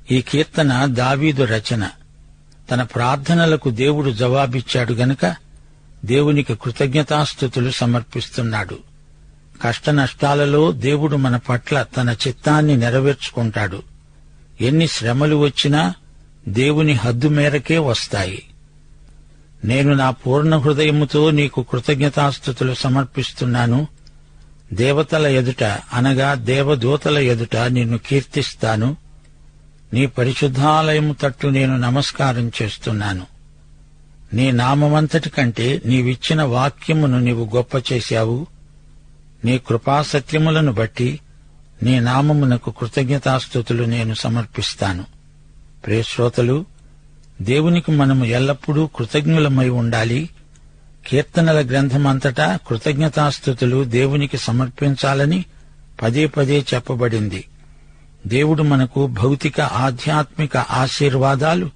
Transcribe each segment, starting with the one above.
ఈ కీర్తన దావీదు రచన. తన ప్రార్థనలకు దేవుడు జవాబిచ్చాడు గనుక దేవునికి కృతజ్ఞతాస్తుతులు సమర్పిస్తున్నాడు. కష్టనష్టాలలో దేవుడు మన పట్ల తన చిత్తాన్ని నెరవేర్చుకుంటాడు. ఎన్ని శ్రమలు వచ్చినా దేవుని హద్దు మేరకే వస్తాయి. నేను నా పూర్ణ హృదయముతో నీకు కృతజ్ఞతాస్తుతులు సమర్పిస్తున్నాను. దేవతల ఎదుట అనగా దేవదూతల ఎదుట నిన్ను కీర్తిస్తాను. నీ పరిశుద్ధాలయము తట్టు నేను నమస్కారం చేస్తున్నాను. నీ నామమంతటి కంటే నీవిచ్చిన వాక్యమును నీవు గొప్ప చేశావు. నీ కృపాసత్యములను బట్టి నీ నామమునకు కృతజ్ఞతాస్తుతులు నేను సమర్పిస్తాను. ప్రియశ్రోతలు, దేవునికి మనము ఎల్లప్పుడూ కృతజ్ఞులమై ఉండాలి. కీర్తనల గ్రంథమంతటా కృతజ్ఞతాస్తుతులు దేవునికి సమర్పించాలని పదే పదే చెప్పబడింది. దేవుడు మనకు భౌతిక ఆధ్యాత్మిక ఆశీర్వాదాలు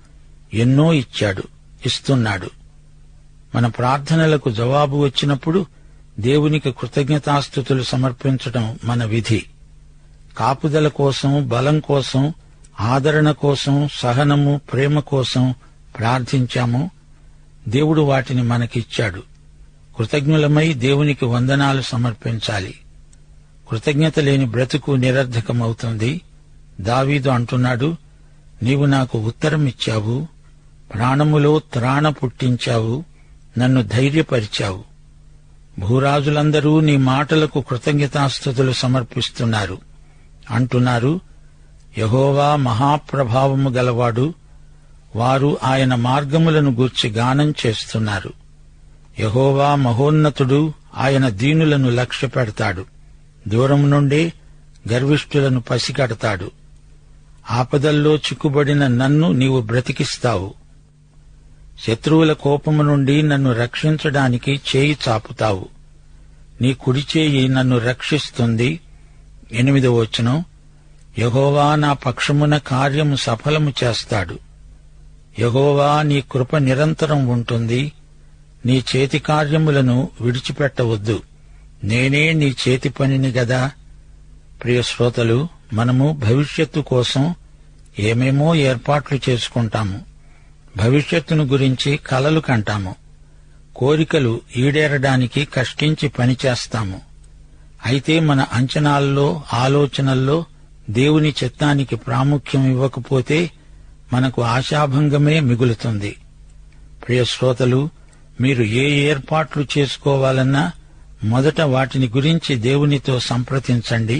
ఎన్నో ఇస్తున్నాడు. మన ప్రార్థనలకు జవాబు వచ్చినప్పుడు దేవునికి కృతజ్ఞతాస్తుతులు సమర్పించడం మన విధి. కాపుదల కోసం, బలం కోసం, ఆదరణ కోసం, సహనము, ప్రేమ కోసం ప్రార్థించాము. దేవుడు వాటిని మనకిచ్చాడు. కృతజ్ఞులమై దేవునికి వందనాలు సమర్పించాలి. కృతజ్ఞత లేని బ్రతుకు నిరర్ధకమవుతుంది. దావీదు అంటున్నాడు, నీవు నాకు ఉత్తరమిచ్చావు, ప్రాణములో త్రాణ పుట్టించావు, నన్ను ధైర్యపరిచావు. భూరాజులందరూ నీ మాటలకు కృతజ్ఞతాస్తుతులు సమర్పిస్తున్నారు. అంటున్నారు, యెహోవా మహాప్రభావము గలవాడు, వారు ఆయన మార్గములను గూర్చి గానం చేస్తున్నారు. యెహోవా మహోన్నతుడు, ఆయన దీనులను లక్ష్యపెడతాడు. దూరం నుండే గర్విష్ఠులను పసికడతాడు. ఆపదల్లో చిక్కుబడిన నన్ను నీవు బ్రతికిస్తావు. శత్రువుల కోపము నుండి నన్ను రక్షించడానికి చేయి చాపుతావు. నీ కుడి చేయి నన్ను రక్షిస్తుంది. 8వ వచనం, యెహోవా నా పక్షమున కార్యము సఫలము చేస్తాడు. యెహోవా నీ కృప నిరంతరం ఉంటుంది. నీ చేతి కార్యములను విడిచిపెట్టవద్దు. నేనే నీ చేతి పనిని గదా. ప్రియ శ్రోతలు, మనము భవిష్యత్తు కోసం ఏమేమో ఏర్పాట్లు చేసుకుంటాము. భవిష్యత్తును గురించి కలలు కంటాము. కోరికలు ఈడేరడానికి కష్టించి పనిచేస్తాము. అయితే మన అంచనాల్లో, ఆలోచనల్లో దేవుని చిత్తానికి ప్రాముఖ్యం ఇవ్వకపోతే మనకు ఆశాభంగమే మిగులుతుంది. ప్రియ శ్రోతలు, మీరు ఏ ఏర్పాట్లు చేసుకోవాలన్నా మొదట వాటిని గురించి దేవునితో సంప్రదించండి.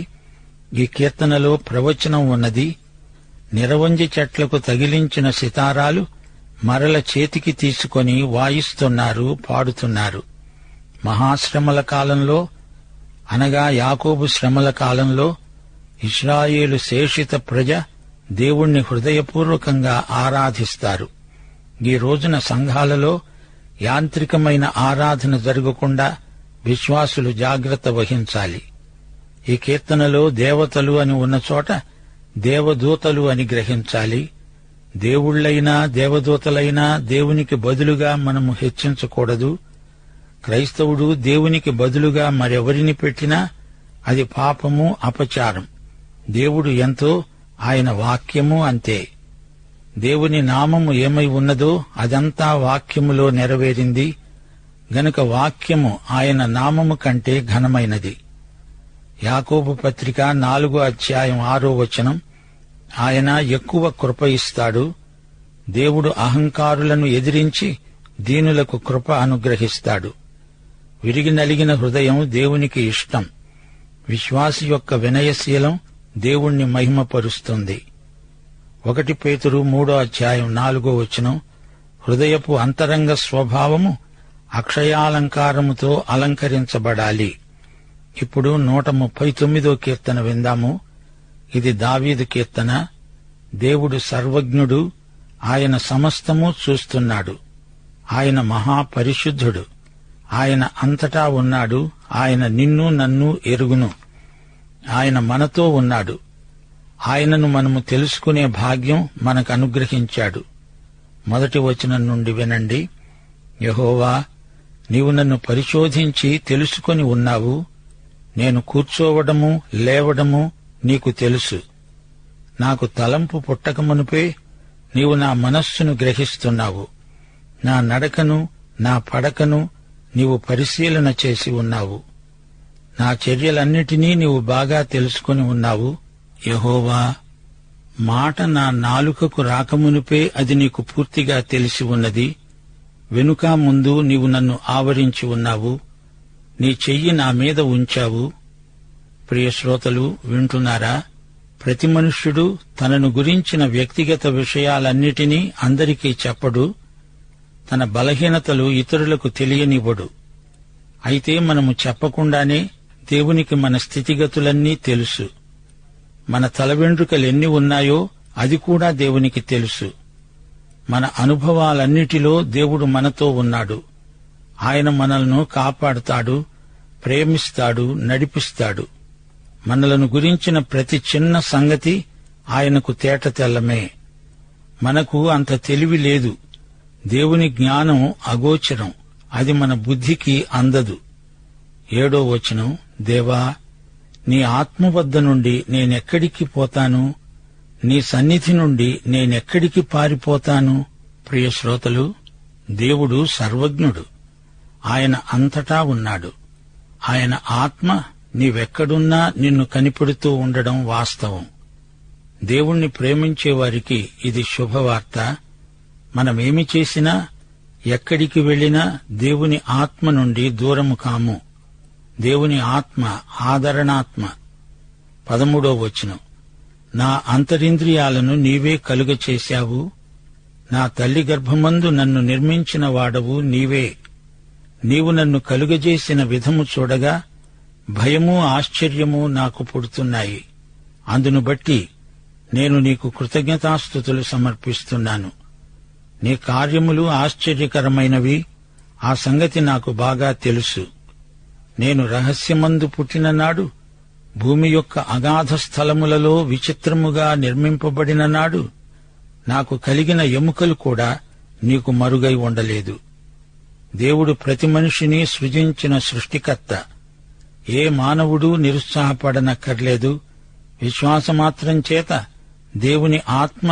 ఈ కీర్తనలో ప్రవచనం ఉన్నది. నిరవంజి చెట్లకు తగిలించిన సితారాలు మరల చేతికి తీసుకొని వాయిస్తున్నారు, పాడుతున్నారు. మహాశ్రమల కాలంలో అనగా యాకోబు శ్రమల కాలంలో ఇశ్రాయేలు శేషిత ప్రజ దేవుణ్ణి హృదయపూర్వకంగా ఆరాధిస్తారు. ఈ రోజున సంఘాలలో యాంత్రికమైన ఆరాధన జరగకుండా విశ్వాసులు జాగ్రత్త వహించాలి. ఈ కీర్తనలో దేవతలు అని ఉన్న చోట దేవదూతలు అని గ్రహించాలి. దేవుళ్లైనా దేవదూతలైనా దేవునికి బదులుగా మనము హెచ్చించకూడదు. క్రైస్తవుడు దేవునికి బదులుగా మరెవరిని పెట్టినా అది పాపము, అపచారం. దేవుడు ఎంతో, ఆయన వాక్యము అంతే. దేవుని నామము ఏమై ఉన్నదో అదంతా వాక్యములో నెరవేరింది గనుక వాక్యము ఆయన నామము కంటే ఘనమైనది. యాకోబు పత్రిక 4వ అధ్యాయం 6వ వచనం, ఆయన ఎక్కువ కృప ఇస్తాడు. దేవుడు అహంకారులను ఎదిరించి దీనులకు కృప అనుగ్రహిస్తాడు. విరిగి నలిగిన హృదయం దేవునికి ఇష్టం. విశ్వాసి యొక్క వినయశీలం దేవుణ్ణి మహిమపరుస్తుంది. 1 పేతురు 3వ అధ్యాయం 4వ వచనం, హృదయపు అంతరంగ స్వభావము అక్షయాలంకారముతో అలంకరించబడాలి. ఇప్పుడు 139వ కీర్తన విందాము. ఇది దావీదు కీర్తన. దేవుడు సర్వజ్ఞుడు, ఆయన సమస్తము చూస్తున్నాడు. ఆయన మహాపరిశుద్ధుడు, ఆయన అంతటా ఉన్నాడు. ఆయన నిన్ను నన్ను ఎరుగును. ఆయన మనతో ఉన్నాడు. ఆయనను మనము తెలుసుకునే భాగ్యం మనకు అనుగ్రహించాడు. 1వ వచనం నుండి వినండి. యెహోవా, నీవు నన్ను పరిశోధించి తెలుసుకొని ఉన్నావు. నేను కూర్చోవడము లేవడము నీకు తెలుసు. నాకు తలంపు పుట్టకమునుపే నీవు నా మనస్సును గ్రహిస్తున్నావు. నా నడకను, నా పడకను నీవు పరిశీలన చేసి ఉన్నావు. నా చర్యలన్నిటినీ నీవు బాగా తెలుసుకొని ఉన్నావు. యెహోవా, మాట నా నాలుకకు రాకమునుపే అది నీకు పూర్తిగా తెలిసి ఉన్నది. వెనుక ముందు నీవు నన్ను ఆవరించి ఉన్నావు. నీ చెయ్యి నా మీద ఉంచావు. ప్రియ శ్రోతలు, వింటున్నారా? ప్రతి మనుష్యుడు తనను గురించిన వ్యక్తిగత విషయాలన్నిటినీ అందరికీ చెప్పడు. తన బలహీనతలు ఇతరులకు తెలియనివ్వడు. అయితే మనము చెప్పకుండానే దేవునికి మన స్థితిగతులన్నీ తెలుసు. మన తల వెంట్రుకలెన్ని ఉన్నాయో అది కూడా దేవునికి తెలుసు. మన అనుభవాలన్నిటిలో దేవుడు మనతో ఉన్నాడు. ఆయన మనల్ని కాపాడుతాడు, ప్రేమిస్తాడు, నడిపిస్తాడు. మనలను గురించిన ప్రతి చిన్న సంగతి ఆయనకు తేటతెల్లమే. మనకు అంత తెలివి లేదు. దేవుని జ్ఞానం అగోచరం, అది మన బుద్ధికి అందదు. 7వ వచనం, దేవా, నీ ఆత్మ వద్ద నుండి నేనెక్కడికి పోతాను? నీ సన్నిధి నుండి నేనెక్కడికి పారిపోతాను? ప్రియ శ్రోతలు, దేవుడు సర్వజ్ఞుడు. ఆయన అంతటా ఉన్నాడు. ఆయన ఆత్మ నీవెక్కడున్నా నిన్ను కనిపెడుతూ ఉండడం వాస్తవం. దేవుణ్ణి ప్రేమించే వారికి ఇది శుభవార్త. మనమేమి చేసినా, ఎక్కడికి వెళ్లినా దేవుని ఆత్మ నుండి దూరము కాము. దేవుని ఆత్మ ఆదరణాత్మ. 13వ వచనం, నా అంతరింద్రియాలను నీవే కలుగచేశావు. నా తల్లి గర్భమందు నన్ను నిర్మించిన వాడవు నీవే. నీవు నన్ను కలుగజేసిన విధము చూడగా భయము, ఆశ్చర్యము నాకు పుడుతున్నాయి. అందును బట్టి నేను నీకు కృతజ్ఞతాస్తుతులు సమర్పిస్తున్నాను. నీ కార్యములు ఆశ్చర్యకరమైనవి. ఆ సంగతి నాకు బాగా తెలుసు. నేను రహస్యమందు పుట్టిన నాడు, భూమి యొక్క అగాధ స్థలములలో విచిత్రముగా నిర్మింపబడిన నాడు, నాకు కలిగిన ఎముకలు కూడా నీకు మరుగై ఉండలేదు. దేవుడు ప్రతి మనిషిని సృజించిన సృష్టికర్త. ఏ మానవుడు నిరుత్సాహపడనక్కర్లేదు. విశ్వాసమాత్రం చేత దేవుని ఆత్మ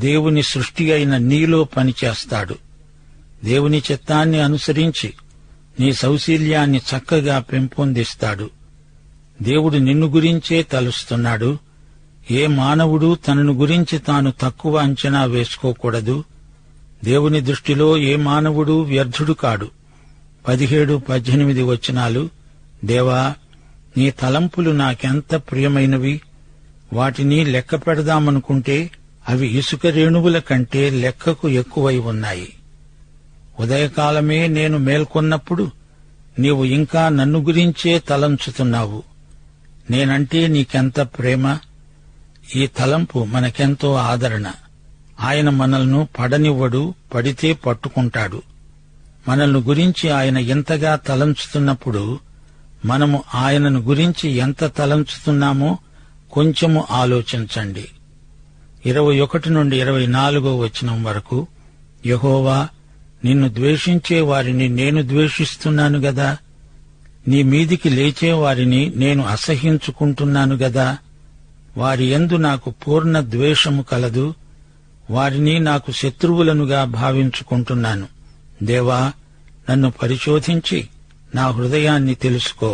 దేవుని సృష్టి అయిన నీలో పనిచేస్తాడు. దేవుని చిత్తాన్ని అనుసరించి నీ సౌశీల్యాన్ని చక్కగా పెంపొందిస్తాడు. దేవుడు నిన్ను గురించే తలుస్తున్నాడు. ఏ మానవుడు తనను గురించి తాను తక్కువ అంచనా వేసుకోకూడదు. దేవుని దృష్టిలో ఏ మానవుడు వ్యర్థుడు కాడు. 17, 18 వచనాలు, దేవా, నీ తలంపులు నాకెంత ప్రియమైనవి. వాటిని లెక్క పెడదామనుకుంటే అవి ఇసుక రేణువుల కంటే లెక్కకు ఎక్కువై ఉన్నాయి. ఉదయకాలమే నేను మేల్కొన్నప్పుడు నీవు ఇంకా నన్ను గురించే తలంచుతున్నావు. నేనంటే నీకెంత ప్రేమ. ఈ తలంపు మనకెంతో ఆదరణ. ఆయన మనల్ని పడనివ్వడు, పడితే పట్టుకుంటాడు. మనల్ని గురించి ఆయన ఎంతగా తలంచుతున్నప్పుడు మనము ఆయనను గురించి ఎంత తలంచుతున్నామో కొంచెము ఆలోచించండి. 21 నుండి 24 వచనం వరకు, యెహోవా, నిన్ను ద్వేషించే వారిని నేను ద్వేషిస్తున్నాను గదా. నీ మీదికి లేచే వారిని నేను అసహ్యించుకుంటున్నాను గదా. వారి యందు నాకు పూర్ణ ద్వేషము కలదు. వారిని నాకు శత్రువులనుగా భావించుకుంటున్నాను. దేవా, నన్ను పరిశోధించి నా హృదయాన్ని తెలుసుకో.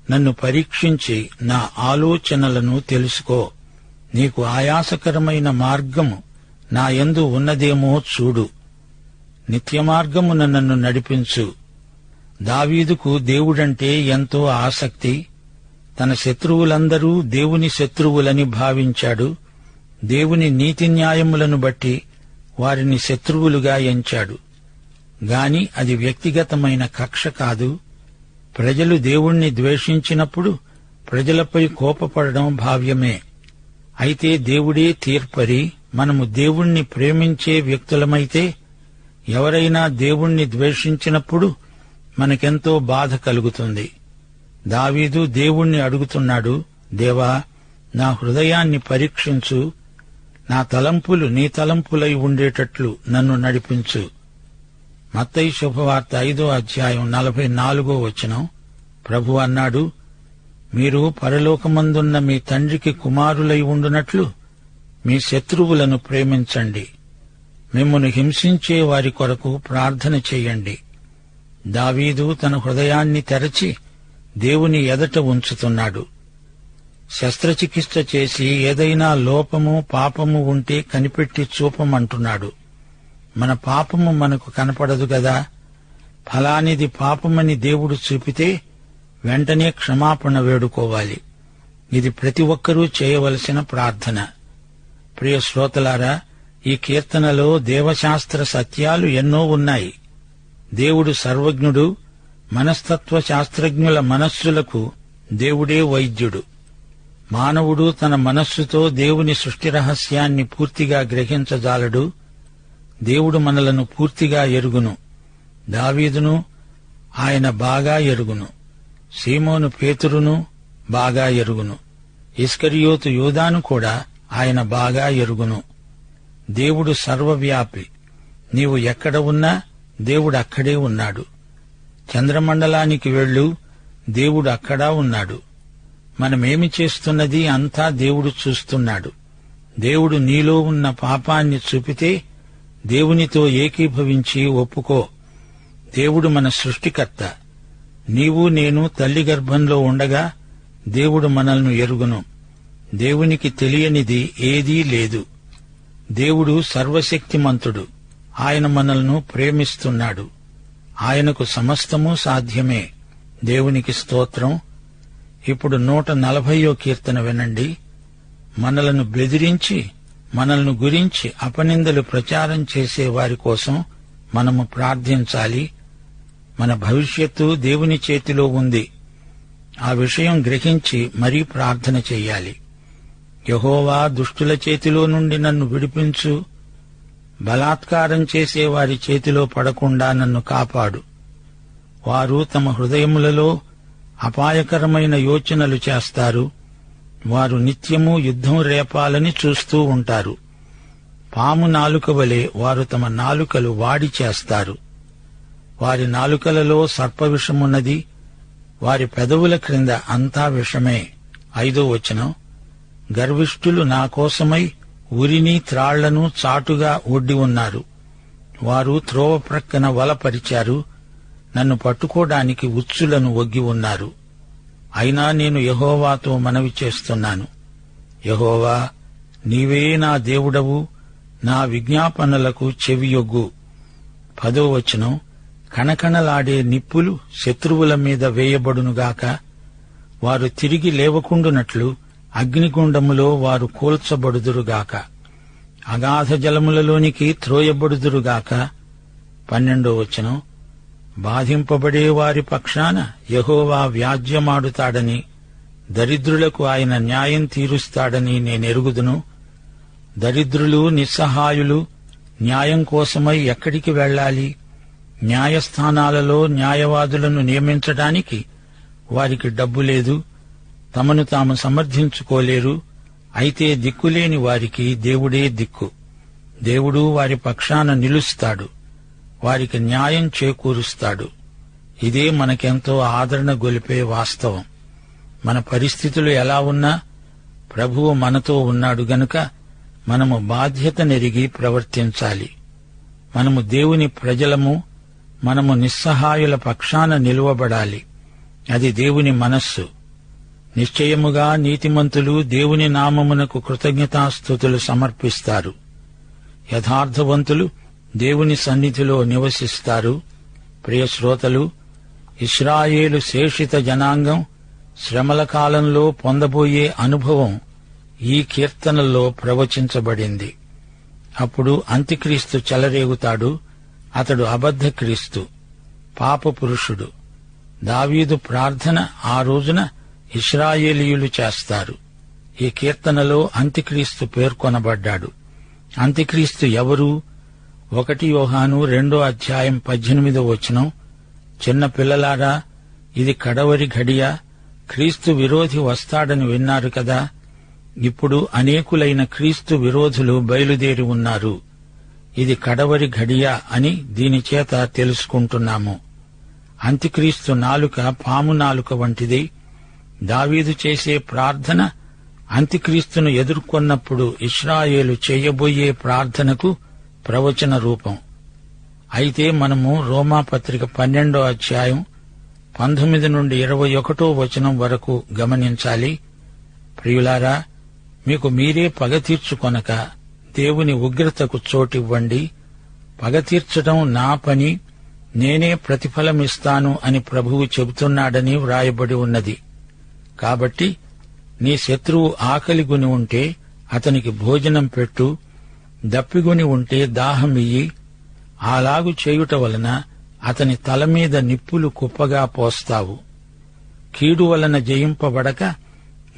నన్ను పరీక్షించి నా ఆలోచనలను తెలుసుకో. నీకు ఆయాసకరమైన మార్గము నా యందు ఉన్నదేమో చూడు. నిత్యమార్గమున నన్ను నడిపించు. దావీదుకు దేవుడంటే ఎంతో ఆసక్తి. తన శత్రువులందరూ దేవుని శత్రువులని భావించాడు. దేవుని నీతి న్యాయములను బట్టి వారిని శత్రువులుగా ఎంచాడు. గాని అది వ్యక్తిగతమైన కక్ష కాదు. ప్రజలు దేవుణ్ణి ద్వేషించినప్పుడు ప్రజలపై కోపపడడం భావ్యమే. అయితే దేవుడే తీర్పరి. మనము దేవుణ్ణి ప్రేమించే వ్యక్తులమైతే ఎవరైనా దేవుణ్ణి ద్వేషించినప్పుడు మనకెంతో బాధ కలుగుతుంది. దావీదు దేవుణ్ణి అడుగుతున్నాడు, దేవా, నా హృదయాన్ని పరీక్షించు. నా తలంపులు నీ తలంపులై ఉండేటట్లు నన్ను నడిపించు. మత్తయి శుభవార్త 5వ అధ్యాయం 44వ వచనం, ప్రభు అన్నాడు, మీరు పరలోకమందున్న మీ తండ్రికి కుమారులై ఉండునట్లు మీ శత్రువులను ప్రేమించండి, మిమ్మును హింసించే వారి కొరకు ప్రార్థన చెయ్యండి. దావీదు తన హృదయాన్ని తెరచి దేవుని ఎదట ఉంచుతున్నాడు. శస్త్రచికిత్స చేసి ఏదైనా లోపము పాపము ఉంటే కనిపెట్టి చూపమంటున్నాడు. మన పాపము మనకు కనపడదు గదా. ఫలానిది పాపమని దేవుడు చూపితే వెంటనే క్షమాపణ వేడుకోవాలి. ఇది ప్రతి ఒక్కరూ చేయవలసిన ప్రార్థన. ప్రియ శ్రోతలారా, ఈ కీర్తనలో దేవశాస్త్ర సత్యాలు ఎన్నో ఉన్నాయి. దేవుడు సర్వజ్ఞుడు. మనస్తత్వ శాస్త్రజ్ఞుల మనస్సులకు దేవుడే వైద్యుడు. మానవుడు తన మనస్సుతో దేవుని సృష్టి రహస్యాన్ని పూర్తిగా గ్రహించజాలడు. దేవుడు మనలను పూర్తిగా ఎరుగును. దావీదును ఆయన బాగా ఎరుగును. సీమోను పేతురును బాగా ఎరుగును. ఇస్కరియోతు యూదాను కూడా ఆయన బాగా ఎరుగును. దేవుడు సర్వవ్యాపి. నీవు ఎక్కడ ఉన్నా దేవుడు అక్కడే ఉన్నాడు. చంద్రమండలానికి వెళ్ళు, దేవుడు అక్కడా ఉన్నాడు. మనమేమి చేస్తున్నది అంతా దేవుడు చూస్తున్నాడు. దేవుడు నీలో ఉన్న పాపాన్ని చూపితే దేవునితో ఏకీభవించి ఒప్పుకో. దేవుడు మన సృష్టికర్త. నీవు నేను తల్లి గర్భంలో ఉండగా దేవుడు మనల్ని ఎరుగును. దేవునికి తెలియనిది ఏదీ లేదు. దేవుడు సర్వశక్తిమంతుడు. ఆయన మనల్ని ప్రేమిస్తున్నాడు. ఆయనకు సమస్తమూ సాధ్యమే. దేవునికి స్తోత్రం. ఇప్పుడు 140వ కీర్తన వినండి. మనలను బెదిరించి మనల్ని గురించి అపనిందలు ప్రచారం చేసే వారి కోసం మనము ప్రార్థించాలి. మన భవిష్యత్తు దేవుని చేతిలో ఉంది. ఆ విషయం గ్రహించి మరీ ప్రార్థన చెయ్యాలి. యెహోవా, దుష్టుల చేతిలో నుండి నన్ను విడిపించు. బలాత్కారం చేసే వారి చేతిలో పడకుండా నన్ను కాపాడు. వారు తమ హృదయములలో అపాయకరమైన యోచనలు చేస్తారు. వారు నిత్యము యుద్ధం రేపాలని చూస్తూ ఉంటారు. పాము నాలుక వలె వారు తమ నాలుకలు వాడి చేస్తారు. వారి నాలుకలలో సర్పవిషమున్నది. వారి పెదవుల క్రింద అంతా విషమే. 5వ వచనం. గర్విష్ఠులు నా కోసమై ఉరిని త్రాళ్లను చాటుగా ఒడ్డి ఉన్నారు. వారు త్రోవ ప్రక్కన వలపరిచారు. నన్ను పట్టుకోవడానికి ఉచ్చులను ఒగ్గి ఉన్నారు. అయినా నేను యెహోవాతో మనవి చేస్తున్నాను. యెహోవా, నీవే నా దేవుడవు. నా విజ్ఞాపనలకు చెవియొగ్గు. 10వ వచనం. కణకణలాడే నిప్పులు శత్రువుల మీద వేయబడునుగాక. వారు తిరిగి లేవకుండునట్లు అగ్నిగుండములో వారు కూల్చబడుదురుగాక. అగాధ జలములలోనికి త్రోయబడుదురుగాక. 12వ వచనం. బాధింపబడే వారి పక్షాన యెహోవా వ్యాజ్యమాడుతాడని, దరిద్రులకు ఆయన న్యాయం తీరుస్తాడని నేనెరుగుదును. దరిద్రులు నిస్సహాయులు న్యాయం కోసమై ఎక్కడికి వెళ్లాలి? న్యాయస్థానాలలో న్యాయవాదులను నియమించడానికి వారికి డబ్బు లేదు. తమను తాము సమర్థించుకోలేరు. అయితే దిక్కులేని వారికి దేవుడే దిక్కు. దేవుడు వారి పక్షాన నిలుస్తాడు. వారికి న్యాయం చేకూరుస్తాడు. ఇదే మనకెంతో ఆదరణ గొలిపే వాస్తవం. మన పరిస్థితులు ఎలా ఉన్నా ప్రభువు మనతో ఉన్నాడు గనుక మనము బాధ్యతనెరిగి ప్రవర్తించాలి. మనము దేవుని ప్రజలము. మనము నిస్సహాయుల పక్షాన నిలువబడాలి. అది దేవుని మనస్సు. నిశ్చయముగా నీతిమంతులు దేవుని నామమునకు కృతజ్ఞతాస్తుతులు సమర్పిస్తారు. యథార్థవంతులు దేవుని సన్నిధిలో నివసిస్తారు. ప్రియ శ్రోతలు, ఇశ్రాయేలు శేషిత జనాంగం శ్రమల కాలంలో పొందబోయే అనుభవం ఈ కీర్తనల్లో ప్రవచించబడింది. అప్పుడు అంత్యక్రీస్తు చెలరేగుతాడు. అతడు అబద్ధ క్రీస్తు, పాపపురుషుడు. దావీదు ప్రార్థన ఆ రోజున ఇశ్రాయేలీయులు చేస్తారు. ఈ కీర్తనలో అంత్యక్రీస్తు పేర్కొనబడ్డాడు. అంత్యక్రీస్తు ఎవరు? 1 యోహాను 2వ అధ్యాయం 18వ వచనం. చిన్న పిల్లలారా, ఇది కడవరి ఘడియ. క్రీస్తు విరోధి వస్తాడని విన్నారు కదా. ఇప్పుడు అనేకులైన క్రీస్తు విరోధులు బయలుదేరి ఉన్నారు. ఇది కడవరి ఘడియ అని దీనిచేత తెలుసుకుంటున్నాము. అంత్యక్రీస్తు నాలుక పాము నాలుక వంటిది. దావీదు చేసే ప్రార్థన అంత్యక్రీస్తును ఎదుర్కొన్నప్పుడు ఇశ్రాయేలు చేయబోయే ప్రార్థనకు ప్రవచన రూపం. అయితే మనము రోమాపత్రిక 12వ అధ్యాయం 19 నుండి 21వ వచనం వరకు గమనించాలి. ప్రియులారా, మీకు మీరే పగ తీర్చుకొనక దేవుని ఉగ్రతకు చోటివ్వండి. పగ తీర్చడం నా పని, నేనే ప్రతిఫలమిస్తాను అని ప్రభువు చెబుతున్నాడని వ్రాయబడి ఉన్నది. కాబట్టి నీ శత్రువు ఆకలిగొని ఉంటే అతనికి భోజనం పెట్టు, దప్పిగొని ఉంటే దాహమియ్యి. అలాగు చేయుట వలన అతని తల మీద నిప్పులు కుప్పగా పోస్తావు. కీడు వలన జయింపబడక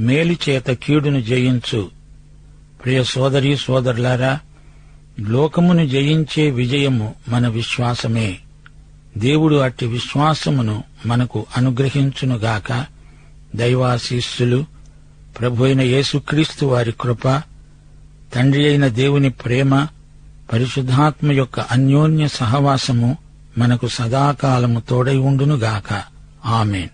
మేలు చేత కీడును జయించు. ప్రియ సోదరీ సోదరులారా, లోకమును జయించే విజయము మన విశ్వాసమే. దేవుడు అట్టి విశ్వాసమును మనకు అనుగ్రహించునుగాక. దైవాశీస్సులు, ప్రభు అయిన యేసుక్రీస్తు వారి కృప, తండ్రి అయిన దేవుని ప్రేమ, పరిశుద్ధాత్మ యొక్క అన్యోన్య సహవాసము మనకు సదాకాలము తోడై ఉండునుగాక. ఆమేన్.